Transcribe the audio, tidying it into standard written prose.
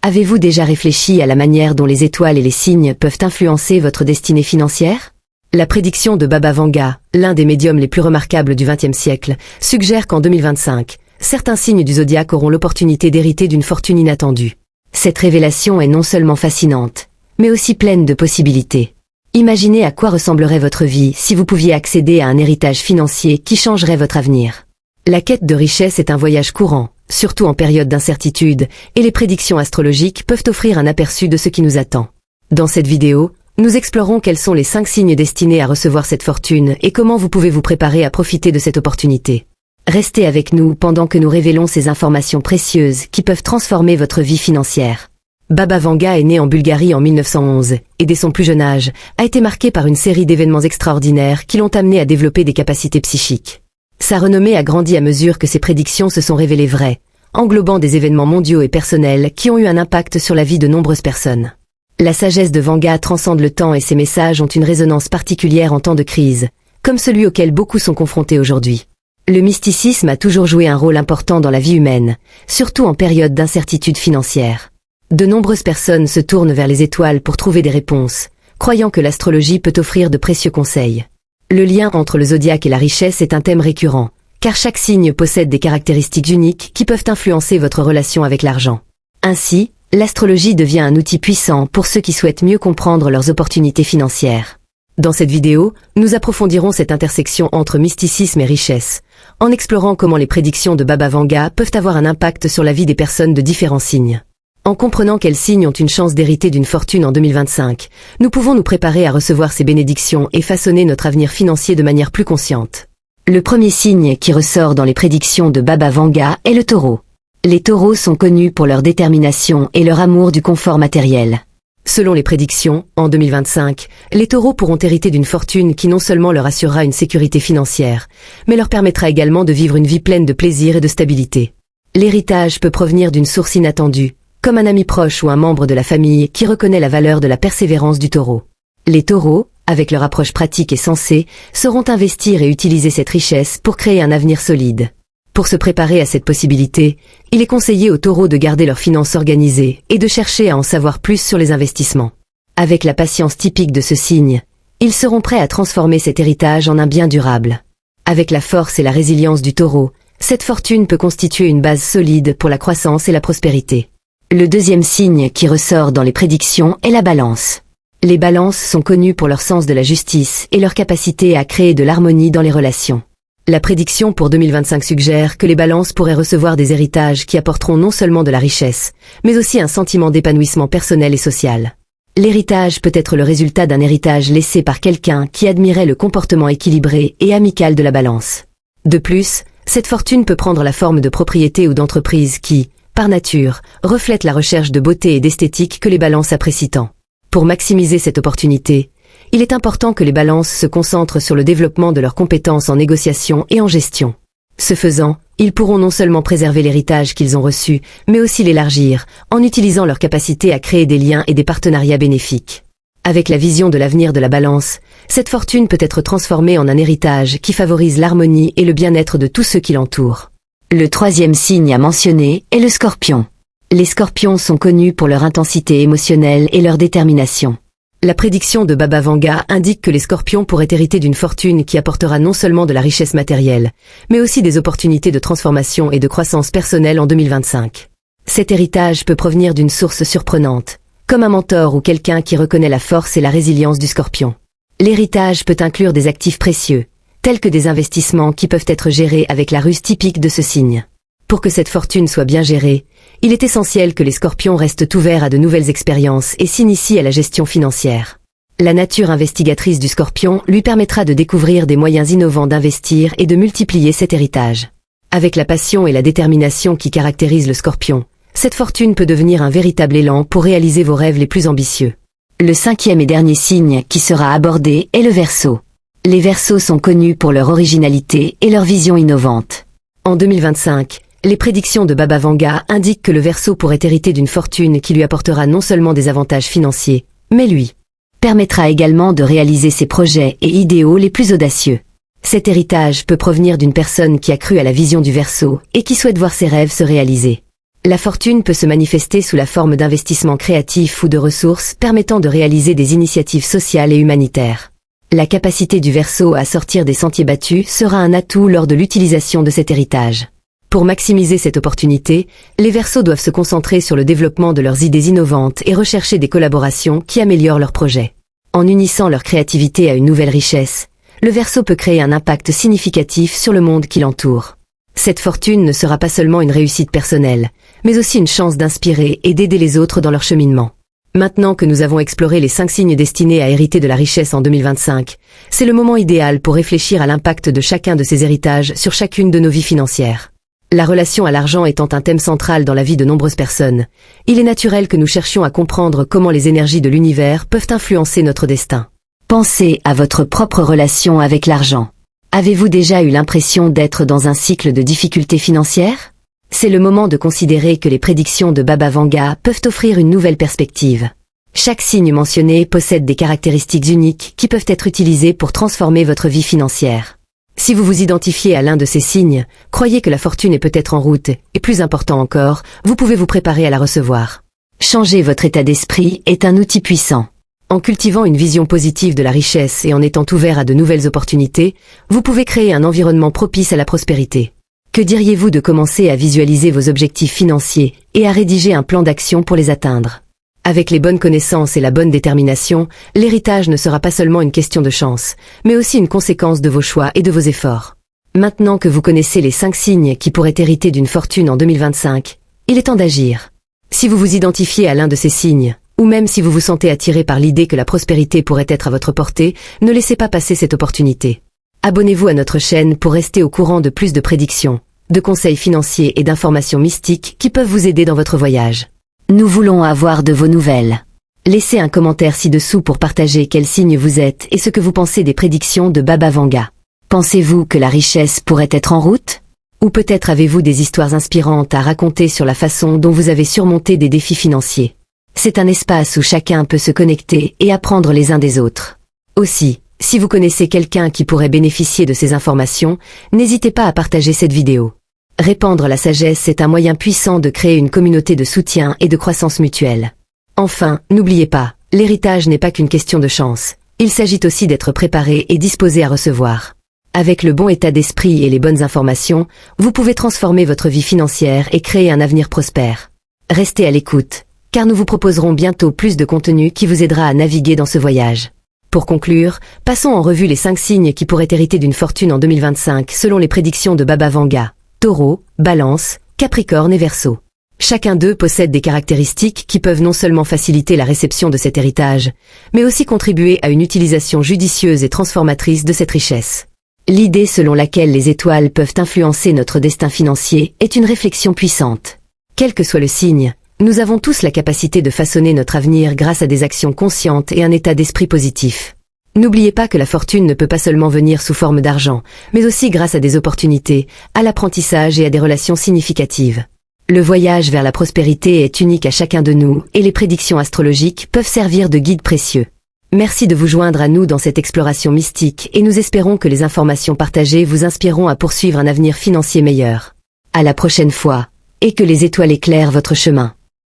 Avez-vous déjà réfléchi à la manière dont les étoiles et les signes peuvent influencer votre destinée financière? La prédiction de Baba Vanga, l'un des médiums les plus remarquables du XXe siècle, suggère qu'en 2025, certains signes du zodiaque auront l'opportunité d'hériter d'une fortune inattendue. Cette révélation est non seulement fascinante, mais aussi pleine de possibilités. Imaginez à quoi ressemblerait votre vie si vous pouviez accéder à un héritage financier qui changerait votre avenir. La quête de richesse est un voyage courant, surtout en période d'incertitude, et les prédictions astrologiques peuvent offrir un aperçu de ce qui nous attend. Dans cette vidéo, nous explorons quels sont les 5 signes destinés à recevoir cette fortune et comment vous pouvez vous préparer à profiter de cette opportunité. Restez avec nous pendant que nous révélons ces informations précieuses qui peuvent transformer votre vie financière. Baba Vanga est né en Bulgarie en 1911 et dès son plus jeune âge, a été marqué par une série d'événements extraordinaires qui l'ont amené à développer des capacités psychiques. Sa renommée a grandi à mesure que ses prédictions se sont révélées vraies, englobant des événements mondiaux et personnels qui ont eu un impact sur la vie de nombreuses personnes. La sagesse de Vanga transcende le temps et ses messages ont une résonance particulière en temps de crise, comme celui auquel beaucoup sont confrontés aujourd'hui. Le mysticisme a toujours joué un rôle important dans la vie humaine, surtout en période d'incertitude financière. De nombreuses personnes se tournent vers les étoiles pour trouver des réponses, croyant que l'astrologie peut offrir de précieux conseils. Le lien entre le zodiaque et la richesse est un thème récurrent, car chaque signe possède des caractéristiques uniques qui peuvent influencer votre relation avec l'argent. Ainsi, l'astrologie devient un outil puissant pour ceux qui souhaitent mieux comprendre leurs opportunités financières. Dans cette vidéo, nous approfondirons cette intersection entre mysticisme et richesse, en explorant comment les prédictions de Baba Vanga peuvent avoir un impact sur la vie des personnes de différents signes. En comprenant quels signes ont une chance d'hériter d'une fortune en 2025, nous pouvons nous préparer à recevoir ces bénédictions et façonner notre avenir financier de manière plus consciente. Le premier signe qui ressort dans les prédictions de Baba Vanga est le taureau. Les taureaux sont connus pour leur détermination et leur amour du confort matériel. Selon les prédictions, en 2025, les taureaux pourront hériter d'une fortune qui non seulement leur assurera une sécurité financière, mais leur permettra également de vivre une vie pleine de plaisir et de stabilité. L'héritage peut provenir d'une source inattendue, comme un ami proche ou un membre de la famille qui reconnaît la valeur de la persévérance du taureau. Les taureaux, avec leur approche pratique et sensée, sauront investir et utiliser cette richesse pour créer un avenir solide. Pour se préparer à cette possibilité, il est conseillé aux taureaux de garder leurs finances organisées et de chercher à en savoir plus sur les investissements. Avec la patience typique de ce signe, ils seront prêts à transformer cet héritage en un bien durable. Avec la force et la résilience du taureau, cette fortune peut constituer une base solide pour la croissance et la prospérité. Le deuxième signe qui ressort dans les prédictions est la balance. Les balances sont connues pour leur sens de la justice et leur capacité à créer de l'harmonie dans les relations. La prédiction pour 2025 suggère que les balances pourraient recevoir des héritages qui apporteront non seulement de la richesse, mais aussi un sentiment d'épanouissement personnel et social. L'héritage peut être le résultat d'un héritage laissé par quelqu'un qui admirait le comportement équilibré et amical de la balance. De plus, cette fortune peut prendre la forme de propriétés ou d'entreprises qui, par nature, reflètent la recherche de beauté et d'esthétique que les balances apprécient tant. Pour maximiser cette opportunité, il est important que les balances se concentrent sur le développement de leurs compétences en négociation et en gestion. Ce faisant, ils pourront non seulement préserver l'héritage qu'ils ont reçu, mais aussi l'élargir, en utilisant leur capacité à créer des liens et des partenariats bénéfiques. Avec la vision de l'avenir de la balance, cette fortune peut être transformée en un héritage qui favorise l'harmonie et le bien-être de tous ceux qui l'entourent. Le troisième signe à mentionner est le scorpion. Les scorpions sont connus pour leur intensité émotionnelle et leur détermination. La prédiction de Baba Vanga indique que les scorpions pourraient hériter d'une fortune qui apportera non seulement de la richesse matérielle, mais aussi des opportunités de transformation et de croissance personnelle en 2025. Cet héritage peut provenir d'une source surprenante, comme un mentor ou quelqu'un qui reconnaît la force et la résilience du scorpion. L'héritage peut inclure des actifs précieux, tels que des investissements qui peuvent être gérés avec la ruse typique de ce signe. Pour que cette fortune soit bien gérée, il est essentiel que les scorpions restent ouverts à de nouvelles expériences et s'initient à la gestion financière. La nature investigatrice du scorpion lui permettra de découvrir des moyens innovants d'investir et de multiplier cet héritage. Avec la passion et la détermination qui caractérisent le scorpion, cette fortune peut devenir un véritable élan pour réaliser vos rêves les plus ambitieux. Le cinquième et dernier signe qui sera abordé est le Verseau. Les Verseaux sont connus pour leur originalité et leur vision innovante. En 2025, les prédictions de Baba Vanga indiquent que le Verseau pourrait hériter d'une fortune qui lui apportera non seulement des avantages financiers, mais lui permettra également de réaliser ses projets et idéaux les plus audacieux. Cet héritage peut provenir d'une personne qui a cru à la vision du Verseau et qui souhaite voir ses rêves se réaliser. La fortune peut se manifester sous la forme d'investissements créatifs ou de ressources permettant de réaliser des initiatives sociales et humanitaires. La capacité du Verseau à sortir des sentiers battus sera un atout lors de l'utilisation de cet héritage. Pour maximiser cette opportunité, les Verseaux doivent se concentrer sur le développement de leurs idées innovantes et rechercher des collaborations qui améliorent leurs projets. En unissant leur créativité à une nouvelle richesse, le Verseau peut créer un impact significatif sur le monde qui l'entoure. Cette fortune ne sera pas seulement une réussite personnelle, mais aussi une chance d'inspirer et d'aider les autres dans leur cheminement. Maintenant que nous avons exploré les 5 signes destinés à hériter de la richesse en 2025, c'est le moment idéal pour réfléchir à l'impact de chacun de ces héritages sur chacune de nos vies financières. La relation à l'argent étant un thème central dans la vie de nombreuses personnes, il est naturel que nous cherchions à comprendre comment les énergies de l'univers peuvent influencer notre destin. Pensez à votre propre relation avec l'argent. Avez-vous déjà eu l'impression d'être dans un cycle de difficultés financières? C'est le moment de considérer que les prédictions de Baba Vanga peuvent offrir une nouvelle perspective. Chaque signe mentionné possède des caractéristiques uniques qui peuvent être utilisées pour transformer votre vie financière. Si vous vous identifiez à l'un de ces signes, croyez que la fortune est peut-être en route, et plus important encore, vous pouvez vous préparer à la recevoir. Changer votre état d'esprit est un outil puissant. En cultivant une vision positive de la richesse et en étant ouvert à de nouvelles opportunités, vous pouvez créer un environnement propice à la prospérité. Que diriez-vous de commencer à visualiser vos objectifs financiers et à rédiger un plan d'action pour les atteindre? Avec les bonnes connaissances et la bonne détermination, l'héritage ne sera pas seulement une question de chance, mais aussi une conséquence de vos choix et de vos efforts. Maintenant que vous connaissez les 5 signes qui pourraient hériter d'une fortune en 2025, il est temps d'agir. Si vous vous identifiez à l'un de ces signes, ou même si vous vous sentez attiré par l'idée que la prospérité pourrait être à votre portée, ne laissez pas passer cette opportunité. Abonnez-vous à notre chaîne pour rester au courant de plus de prédictions, de conseils financiers et d'informations mystiques qui peuvent vous aider dans votre voyage. Nous voulons avoir de vos nouvelles. Laissez un commentaire ci-dessous pour partager quel signe vous êtes et ce que vous pensez des prédictions de Baba Vanga. Pensez-vous que la richesse pourrait être en route? Ou peut-être avez-vous des histoires inspirantes à raconter sur la façon dont vous avez surmonté des défis financiers? C'est un espace où chacun peut se connecter et apprendre les uns des autres. Aussi, si vous connaissez quelqu'un qui pourrait bénéficier de ces informations, n'hésitez pas à partager cette vidéo. Répandre la sagesse est un moyen puissant de créer une communauté de soutien et de croissance mutuelle. Enfin, n'oubliez pas, l'héritage n'est pas qu'une question de chance. Il s'agit aussi d'être préparé et disposé à recevoir. Avec le bon état d'esprit et les bonnes informations, vous pouvez transformer votre vie financière et créer un avenir prospère. Restez à l'écoute, car nous vous proposerons bientôt plus de contenu qui vous aidera à naviguer dans ce voyage. Pour conclure, passons en revue les 5 signes qui pourraient hériter d'une fortune en 2025 selon les prédictions de Baba Vanga. Taureau, Balance, Capricorne et Verseau. Chacun d'eux possède des caractéristiques qui peuvent non seulement faciliter la réception de cet héritage, mais aussi contribuer à une utilisation judicieuse et transformatrice de cette richesse. L'idée selon laquelle les étoiles peuvent influencer notre destin financier est une réflexion puissante. Quel que soit le signe, nous avons tous la capacité de façonner notre avenir grâce à des actions conscientes et un état d'esprit positif. N'oubliez pas que la fortune ne peut pas seulement venir sous forme d'argent, mais aussi grâce à des opportunités, à l'apprentissage et à des relations significatives. Le voyage vers la prospérité est unique à chacun de nous et les prédictions astrologiques peuvent servir de guide précieux. Merci de vous joindre à nous dans cette exploration mystique et nous espérons que les informations partagées vous inspireront à poursuivre un avenir financier meilleur. À la prochaine fois, et que les étoiles éclairent votre chemin.